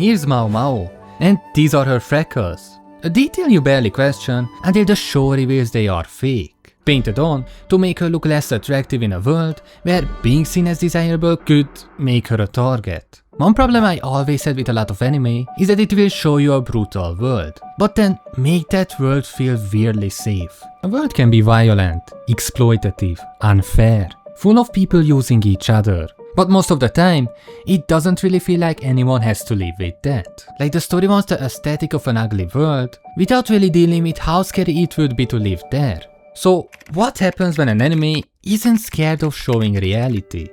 here's Maomao, and these are her freckles. A detail you barely question until the show reveals they are fake, painted on to make her look less attractive in a world where being seen as desirable could make her a target. One problem I always had with a lot of anime is that it will show you a brutal world, but then make that world feel weirdly safe. A world can be violent, exploitative, unfair, full of people using each other. But most of the time, it doesn't really feel like anyone has to live with that. Like the story wants the aesthetic of an ugly world, without really dealing with how scary it would be to live there. So what happens when an anime isn't scared of showing reality?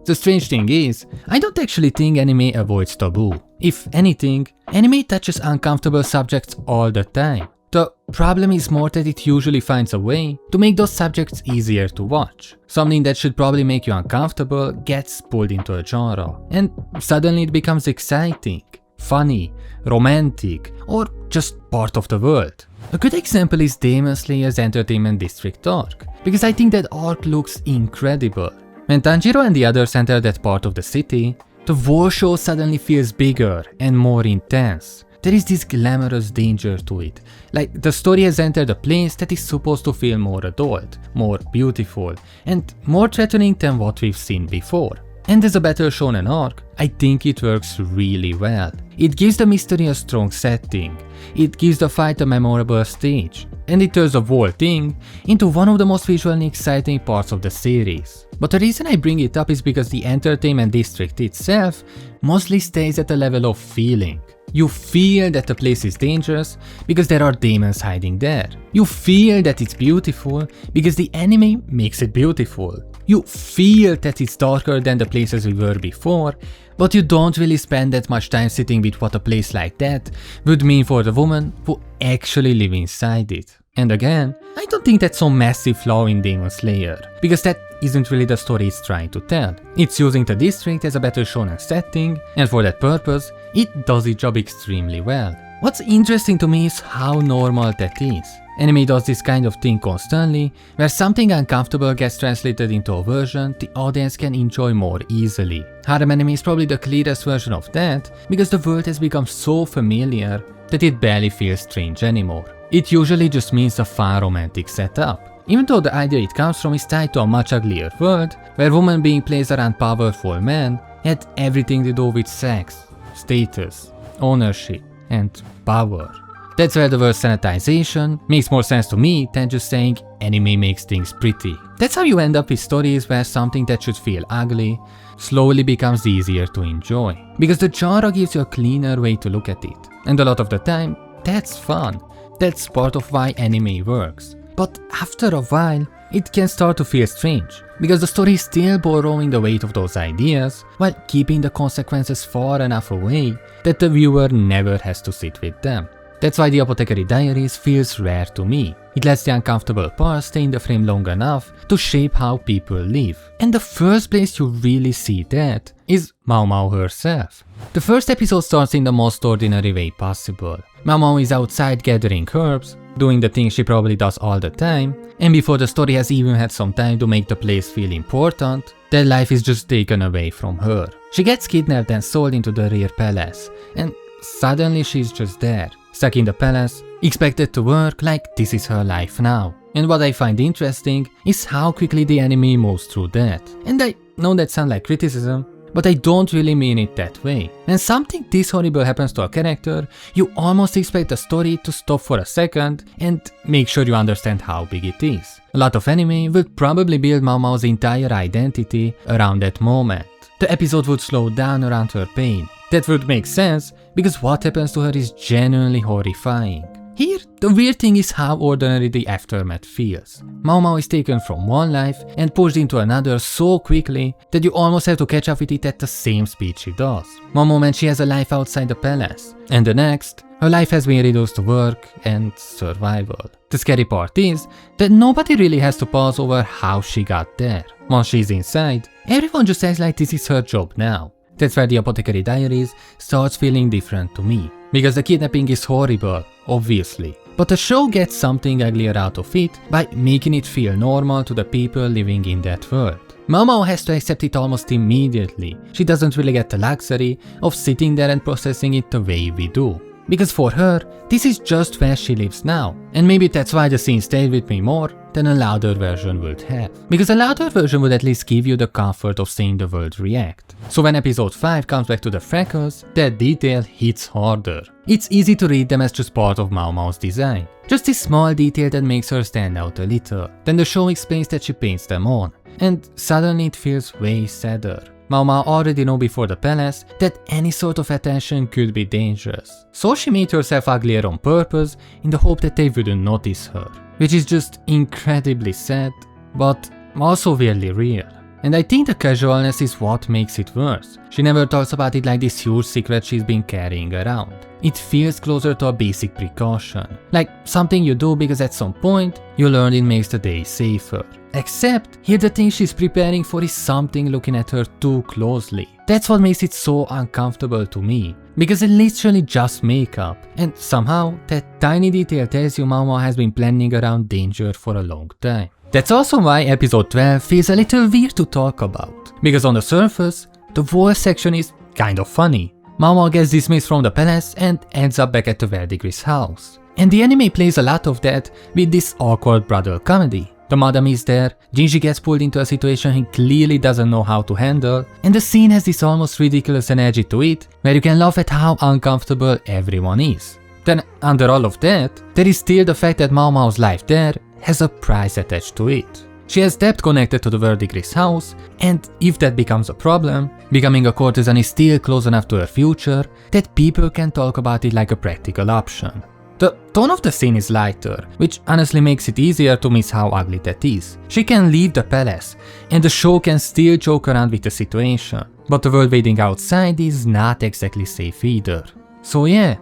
The strange thing is, I don't actually think anime avoids taboo. If anything, anime touches uncomfortable subjects all the time. The problem is more that it usually finds a way to make those subjects easier to watch. Something that should probably make you uncomfortable gets pulled into a genre, and suddenly it becomes exciting, funny, romantic, or just part of the world. A good example is Demon Slayer's Entertainment District arc, because I think that arc looks incredible. When Tanjiro and the others enter that part of the city, the war show suddenly feels bigger and more intense. There is this glamorous danger to it, like the story has entered a place that is supposed to feel more adult, more beautiful, and more threatening than what we've seen before. And as a battle shonen arc, I think it works really well. It gives the mystery a strong setting, it gives the fight a memorable stage, and it turns the whole thing into one of the most visually exciting parts of the series. But the reason I bring it up is because the entertainment district itself mostly stays at the level of feeling. You feel that the place is dangerous because there are demons hiding there. You feel that it's beautiful because the anime makes it beautiful. You feel that it's darker than the places we were before, but you don't really spend that much time sitting with what a place like that would mean for the woman who actually live inside it. And again, I don't think that's some massive flaw in Demon Slayer, because that isn't really the story it's trying to tell. It's using the district as a better shonen setting, and for that purpose, it does its job extremely well. What's interesting to me is how normal that is. Anime does this kind of thing constantly, where something uncomfortable gets translated into a version the audience can enjoy more easily. Harem anime is probably the clearest version of that, because the world has become so familiar that it barely feels strange anymore. It usually just means a fun romantic setup, even though the idea it comes from is tied to a much uglier world, where women being placed around powerful men had everything to do with sex, status, ownership, and power. That's where the word sanitization makes more sense to me than just saying anime makes things pretty. That's how you end up with stories where something that should feel ugly slowly becomes easier to enjoy, because the genre gives you a cleaner way to look at it. And a lot of the time, that's fun. That's part of why anime works. But after a while, it can start to feel strange, because the story is still borrowing the weight of those ideas while keeping the consequences far enough away that the viewer never has to sit with them. That's why the Apothecary Diaries feels rare to me. It lets the uncomfortable parts stay in the frame long enough to shape how people live. And the first place you really see that is Maomao herself. The first episode starts in the most ordinary way possible. Maomao is outside gathering herbs, doing the things she probably does all the time, and before the story has even had some time to make the place feel important, their life is just taken away from her. She gets kidnapped and sold into the rear palace, and suddenly she's just there, stuck in the palace, expected to work like this is her life now. And what I find interesting is how quickly the anime moves through that. And I know that sounds like criticism, but I don't really mean it that way. When something this horrible happens to a character, you almost expect the story to stop for a second and make sure you understand how big it is. A lot of anime would probably build Maomao's entire identity around that moment. The episode would slow down around her pain. That would make sense, because what happens to her is genuinely horrifying. Here, the weird thing is how ordinary the aftermath feels. Maomao is taken from one life and pushed into another so quickly that you almost have to catch up with it at the same speed she does. One moment she has a life outside the palace, and the next, her life has been reduced to work and survival. The scary part is that nobody really has to pause over how she got there. Once she's inside, everyone just acts like this is her job now. That's where the Apothecary Diaries starts feeling different to me. Because the kidnapping is horrible, obviously. But the show gets something uglier out of it by making it feel normal to the people living in that world. Maomao has to accept it almost immediately. She doesn't really get the luxury of sitting there and processing it the way we do. Because for her, this is just where she lives now. And maybe that's why the scene stayed with me more than a louder version would have. Because a louder version would at least give you the comfort of seeing the world react. So when episode 5 comes back to the freckles, that detail hits harder. It's easy to read them as just part of Maomao's design. Just this small detail that makes her stand out a little. Then the show explains that she paints them on. And suddenly it feels way sadder. Maomao already knew before the palace that any sort of attention could be dangerous. So she made herself uglier on purpose in the hope that they wouldn't notice her. Which is just incredibly sad, but also weirdly real. And I think the casualness is what makes it worse. She never talks about it like this huge secret she's been carrying around. It feels closer to a basic precaution. Like something you do because at some point you learned it makes the day safer. Except here the thing she's preparing for is something looking at her too closely. That's what makes it so uncomfortable to me. Because it's literally just makeup. And somehow that tiny detail tells you Maomao has been planning around danger for a long time. That's also why episode 12 feels a little weird to talk about. Because on the surface, the war section is kind of funny. Maomao gets dismissed from the palace and ends up back at the Verdigris house. And the anime plays a lot of that with this awkward brother comedy. The madam is there, Jinji gets pulled into a situation he clearly doesn't know how to handle, and the scene has this almost ridiculous energy to it where you can laugh at how uncomfortable everyone is. Then under all of that, there is still the fact that Maomao's life there has a price attached to it. She has debt connected to the Verdigris house, and if that becomes a problem, becoming a courtesan is still close enough to her future that people can talk about it like a practical option. The tone of the scene is lighter, which honestly makes it easier to miss how ugly that is. She can leave the palace, and the show can still joke around with the situation, but the world waiting outside is not exactly safe either. So yeah,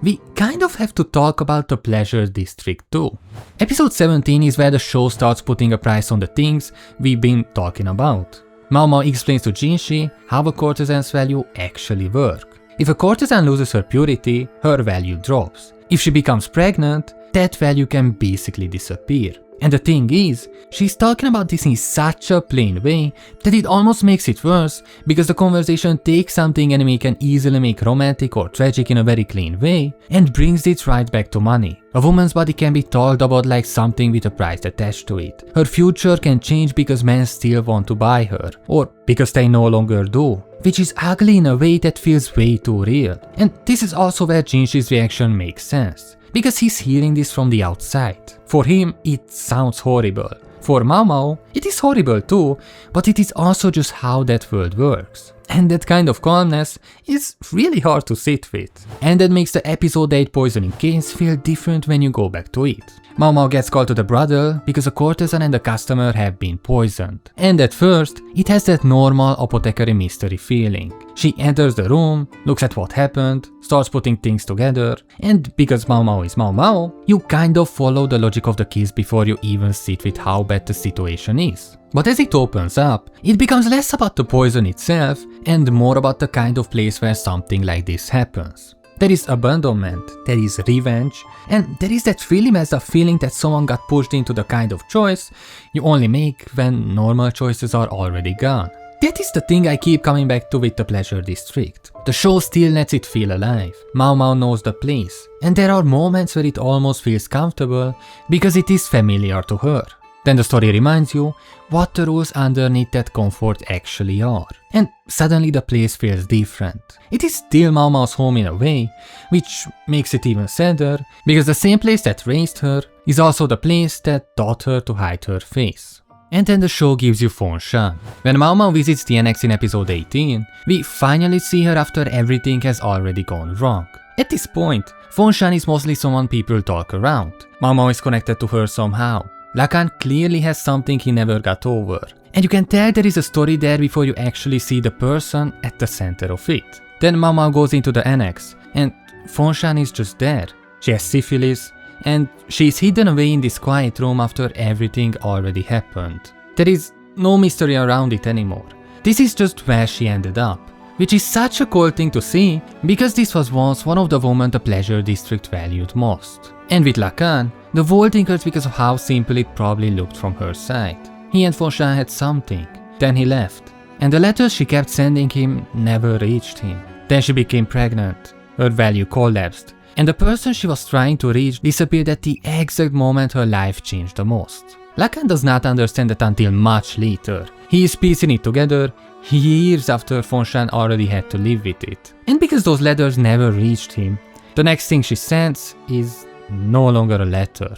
we kind of have to talk about the pleasure district too. Episode 17 is where the show starts putting a price on the things we've been talking about. Maomao explains to Jinshi how a courtesan's value actually work. If a courtesan loses her purity, her value drops. If she becomes pregnant, that value can basically disappear. And the thing is, she's talking about this in such a plain way that it almost makes it worse because the conversation takes something anime can easily make romantic or tragic in a very clean way and brings it right back to money. A woman's body can be talked about like something with a price attached to it. Her future can change because men still want to buy her, or because they no longer do, which is ugly in a way that feels way too real. And this is also where Jinshi's reaction makes sense. Because he's hearing this from the outside. For him, it sounds horrible. For Maomao, it is horrible too, but it is also just how that world works. And that kind of calmness is really hard to sit with. And that makes the episode 8 poisoning case feel different when you go back to it. Maomao gets called to the brothel because a courtesan and a customer have been poisoned. And at first, it has that normal apothecary mystery feeling. She enters the room, looks at what happened, starts putting things together, and because Maomao is Maomao, you kind of follow the logic of the case before you even sit with how bad the situation is. But as it opens up, it becomes less about the poison itself and more about the kind of place where something like this happens. There is abandonment, there is revenge, and there is that really messed up feeling that someone got pushed into the kind of choice you only make when normal choices are already gone. That is the thing I keep coming back to with the Pleasure District. The show still lets it feel alive. Maomao knows the place, and there are moments where it almost feels comfortable because it is familiar to her. Then the story reminds you what the rules underneath that comfort actually are. And suddenly the place feels different. It is still Maomao's home in a way, which makes it even sadder, because the same place that raised her is also the place that taught her to hide her face. And then the show gives you Fonshan. When Maomao visits the annex in episode 18, we finally see her after everything has already gone wrong. At this point, Fonshan is mostly someone people talk around. Maomao is connected to her somehow. Lacan clearly has something he never got over. And you can tell there is a story there before you actually see the person at the center of it. Then Maomao goes into the annex, and Fonshan is just there. She has syphilis, and she's hidden away in this quiet room after everything already happened. There is no mystery around it anymore. This is just where she ended up. Which is such a cool thing to see, because this was once one of the women the Pleasure District valued most. And with Lacan, the whole thing hurts because of how simple it probably looked from her side. He and Fonshan had something. Then he left, and the letters she kept sending him never reached him. Then she became pregnant, her value collapsed, and the person she was trying to reach disappeared at the exact moment her life changed the most. Lacan does not understand that until much later. He is piecing it together years after Fonshan already had to live with it. And because those letters never reached him, the next thing she sends is no longer a letter.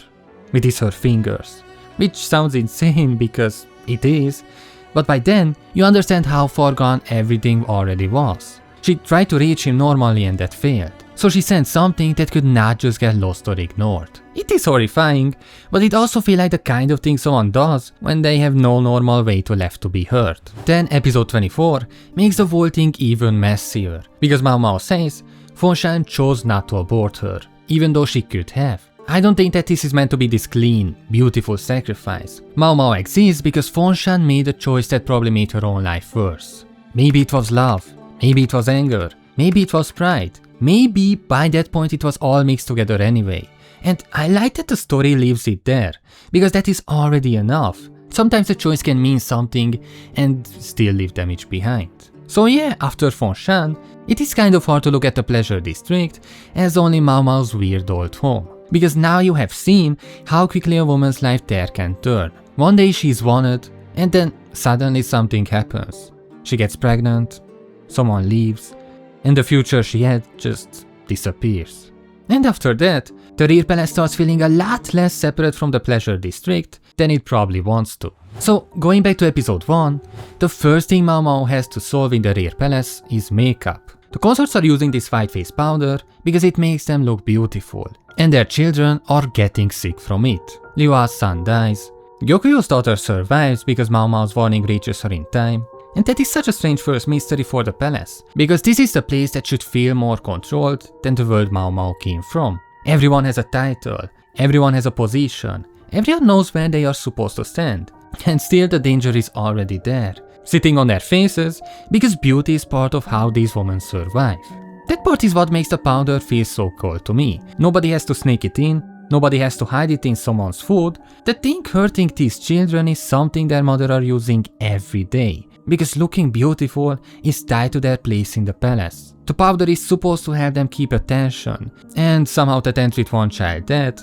It is her fingers. Which sounds insane because it is, but by then you understand how far gone everything already was. She tried to reach him normally and that failed. So she sent something that could not just get lost or ignored. It is horrifying, but it also feels like the kind of thing someone does when they have no normal way to left to be heard. Then episode 24 makes the whole thing even messier, because Maomao says Fonshan chose not to abort her, even though she could have. I don't think that this is meant to be this clean, beautiful sacrifice. Maomao exists because Fonshan made a choice that probably made her own life worse. Maybe it was love, maybe it was anger, maybe it was pride. Maybe by that point it was all mixed together anyway. And I like that the story leaves it there, because that is already enough. Sometimes a choice can mean something and still leave damage behind. So yeah, after Fonshan, it is kind of hard to look at the Pleasure District as only Maomao's weird old home. Because now you have seen how quickly a woman's life there can turn. One day she's wanted, and then suddenly something happens. She gets pregnant, someone leaves, and the future she had just disappears. And after that, the Rear Palace starts feeling a lot less separate from the Pleasure District than it probably wants to. So, going back to episode 1, the first thing Maomao has to solve in the Rear Palace is makeup. The consorts are using this white face powder because it makes them look beautiful, and their children are getting sick from it. Liua's son dies, Gyokyo's daughter survives because Maomao's warning reaches her in time, and that is such a strange first mystery for the palace, because this is the place that should feel more controlled than the world Maomao came from. Everyone has a title, everyone has a position, everyone knows where they are supposed to stand, and still the danger is already there, sitting on their faces, because beauty is part of how these women survive. That part is what makes the powder feel so cold to me. Nobody has to sneak it in, nobody has to hide it in someone's food. The thing hurting these children is something their mother are using every day, because looking beautiful is tied to their place in the palace. The powder is supposed to help them keep attention, and somehow that ends with one child dead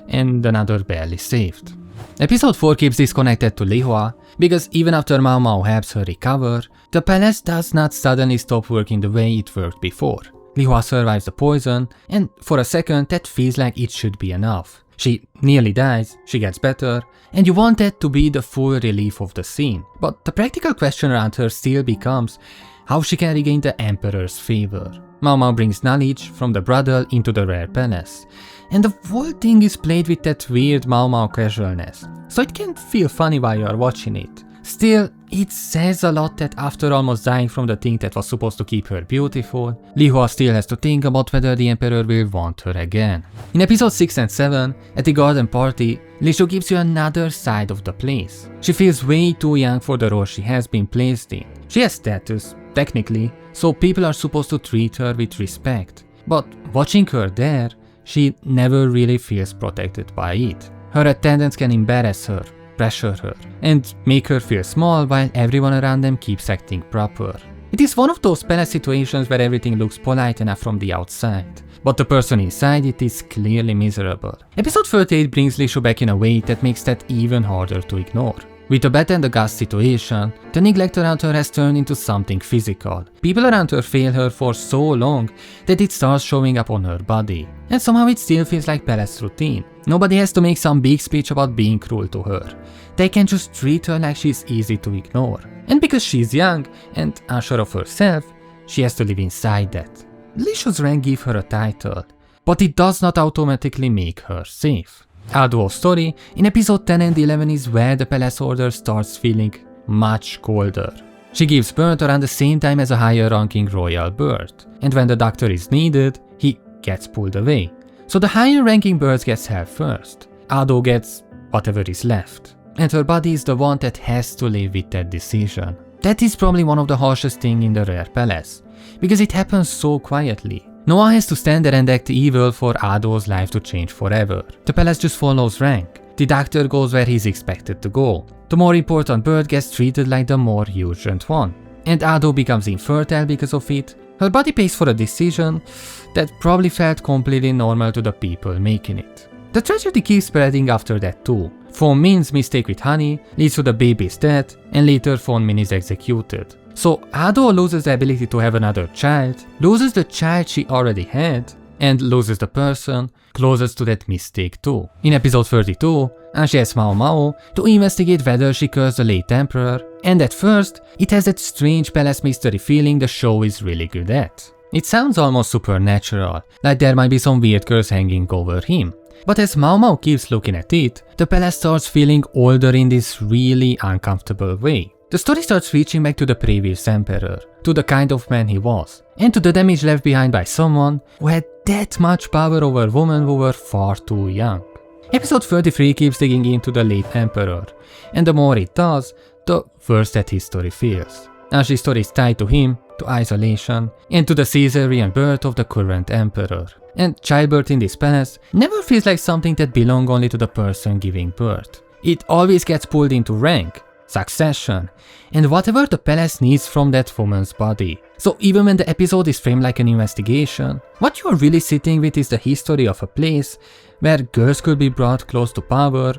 and another barely saved. Episode 4 keeps this connected to Lihua, because even after Maomao helps her recover, the palace does not suddenly stop working the way it worked before. Lihua survives the poison, and for a second that feels like it should be enough. She nearly dies, she gets better, and you want that to be the full relief of the scene. But the practical question around her still becomes how she can regain the Emperor's favor. Maomao brings knowledge from the brothel into the Rare Palace, and the whole thing is played with that weird Maomao casualness, so it can feel funny while you are watching it. Still, it says a lot that after almost dying from the thing that was supposed to keep her beautiful, Lihua still has to think about whether the Emperor will want her again. In episodes 6 and 7, at the garden party, Lishu gives you another side of the place. She feels way too young for the role she has been placed in. She has status, technically, so people are supposed to treat her with respect. But watching her there, she never really feels protected by it. Her attendants can embarrass her, pressure her, and make her feel small while everyone around them keeps acting proper. It is one of those palace situations where everything looks polite enough from the outside, but the person inside it is clearly miserable. Episode 38 brings Lishu back in a way that makes that even harder to ignore. With the Beth and the Gus situation, the neglect around her has turned into something physical. People around her fail her for so long that it starts showing up on her body. And somehow it still feels like palace routine. Nobody has to make some big speech about being cruel to her. They can just treat her like she's easy to ignore. And because she's young and unsure of herself, she has to live inside that. Lishu's rank gives her a title, but it does not automatically make her safe. Alduo's story in episode 10 and 11 is where the palace order starts feeling much colder. She gives birth around the same time as a higher ranking royal bird, and when the doctor is needed, he gets pulled away. So the higher ranking bird gets help first. Alduo gets whatever is left, and her body is the one that has to live with that decision. That is probably one of the harshest things in the Rare Palace, because it happens so quietly. Noah has to stand there and act evil for Ado's life to change forever. The palace just follows rank. The doctor goes where he's expected to go. The more important bird gets treated like the more urgent one. And Ado becomes infertile because of it. Her body pays for a decision that probably felt completely normal to the people making it. The tragedy keeps spreading after that too. Von Min's mistake with Honey leads to the baby's death, and later Von Min is executed. So Ado loses the ability to have another child, loses the child she already had, and loses the person closest to that mistake too. In episode 32, she asks Maomao to investigate whether she cursed the late emperor, and at first, it has that strange palace mystery feeling the show is really good at. It sounds almost supernatural, like there might be some weird curse hanging over him. But as Maomao keeps looking at it, the palace starts feeling older in this really uncomfortable way. The story starts reaching back to the previous emperor, to the kind of man he was, and to the damage left behind by someone who had that much power over women who were far too young. Episode 33 keeps digging into the late emperor, and the more it does, the worse that his story feels. Ashi's story is tied to him, to isolation, and to the Caesarean birth of the current emperor. And childbirth in this palace never feels like something that belongs only to the person giving birth. It always gets pulled into rank, succession, and whatever the palace needs from that woman's body. So even when the episode is framed like an investigation, what you are really sitting with is the history of a place where girls could be brought close to power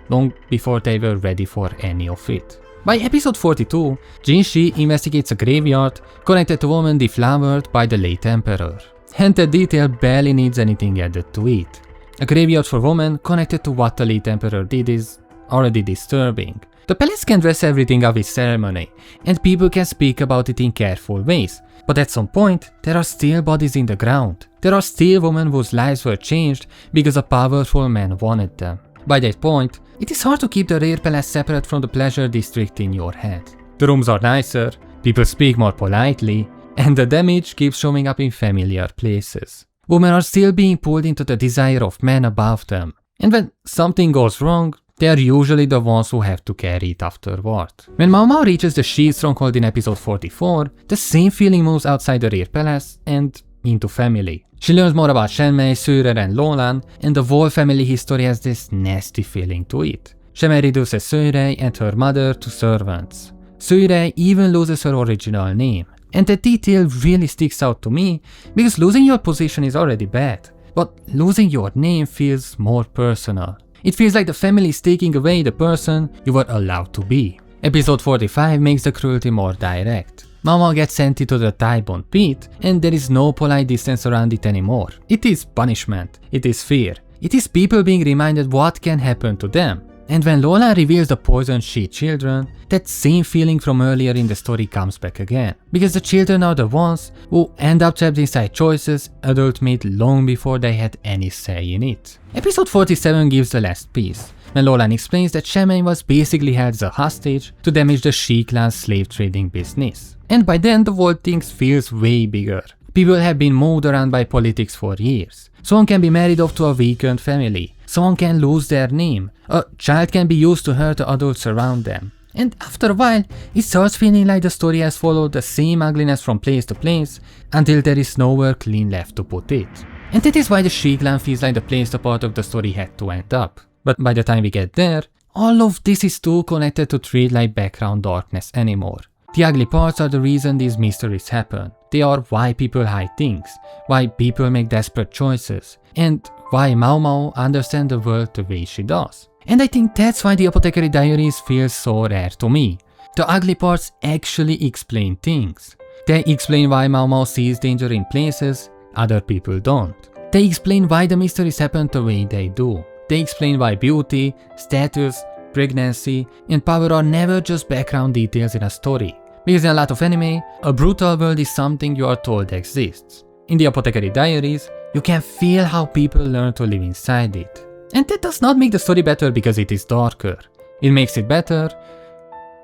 long before they were ready for any of it. By episode 42, Jinshi investigates a graveyard connected to a woman deflowered by the late emperor. And the detail barely needs anything added to it. A graveyard for women connected to what the late emperor did is already disturbing. The palace can dress everything up with ceremony, and people can speak about it in careful ways, but at some point, there are still bodies in the ground. There are still women whose lives were changed because a powerful man wanted them. By that point, it is hard to keep the rare palace separate from the pleasure district in your head. The rooms are nicer, people speak more politely, and the damage keeps showing up in familiar places. Women are still being pulled into the desire of men above them, and when something goes wrong, they are usually the ones who have to carry it afterward. When Maomao reaches the Shi stronghold in episode 44, the same feeling moves outside the rear palace and into family. She learns more about Shenmei, Suirer and Lolan, and the whole family history has this nasty feeling to it. Shenmei reduces Suirei and her mother to servants. Suirei even loses her original name. And that detail really sticks out to me because losing your position is already bad, but losing your name feels more personal. It feels like the family is taking away the person you were allowed to be. Episode 45 makes the cruelty more direct. Maomao gets sent into the Taibon pit, and there is no polite distance around it anymore. It is punishment, it is fear, it is people being reminded what can happen to them. And when Lola reveals the poisoned Shi children, that same feeling from earlier in the story comes back again. Because the children are the ones who end up trapped inside choices adults made long before they had any say in it. Episode 47 gives the last piece, when Lolan explains that Shenmei was basically held as a hostage to damage the Shi clan's slave trading business. And by then the whole thing feels way bigger. People have been moved around by politics for years. Someone can be married off to a weakened family. Someone can lose their name. A child can be used to hurt the adults around them. And after a while, it starts feeling like the story has followed the same ugliness from place to place until there is nowhere clean left to put it. And that is why the Shi clan feels like the place the part of the story had to end up. But by the time we get there, all of this is too connected to treat like background darkness anymore. The ugly parts are the reason these mysteries happen. They are why people hide things, why people make desperate choices, and why Maomao understands the world the way she does. And I think that's why the Apothecary Diaries feels so rare to me. The ugly parts actually explain things. They explain why Maomao sees danger in places other people don't. They explain why the mysteries happen the way they do. They explain why beauty, status, pregnancy, and power are never just background details in a story. Because in a lot of anime, a brutal world is something you are told exists. In the Apothecary Diaries, you can feel how people learn to live inside it. And that does not make the story better because it is darker. It makes it better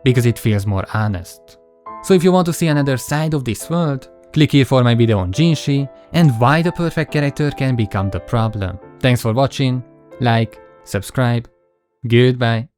because it feels more honest. So if you want to see another side of this world, click here for my video on Jinshi and why the perfect character can become the problem. Thanks for watching, like, subscribe, goodbye.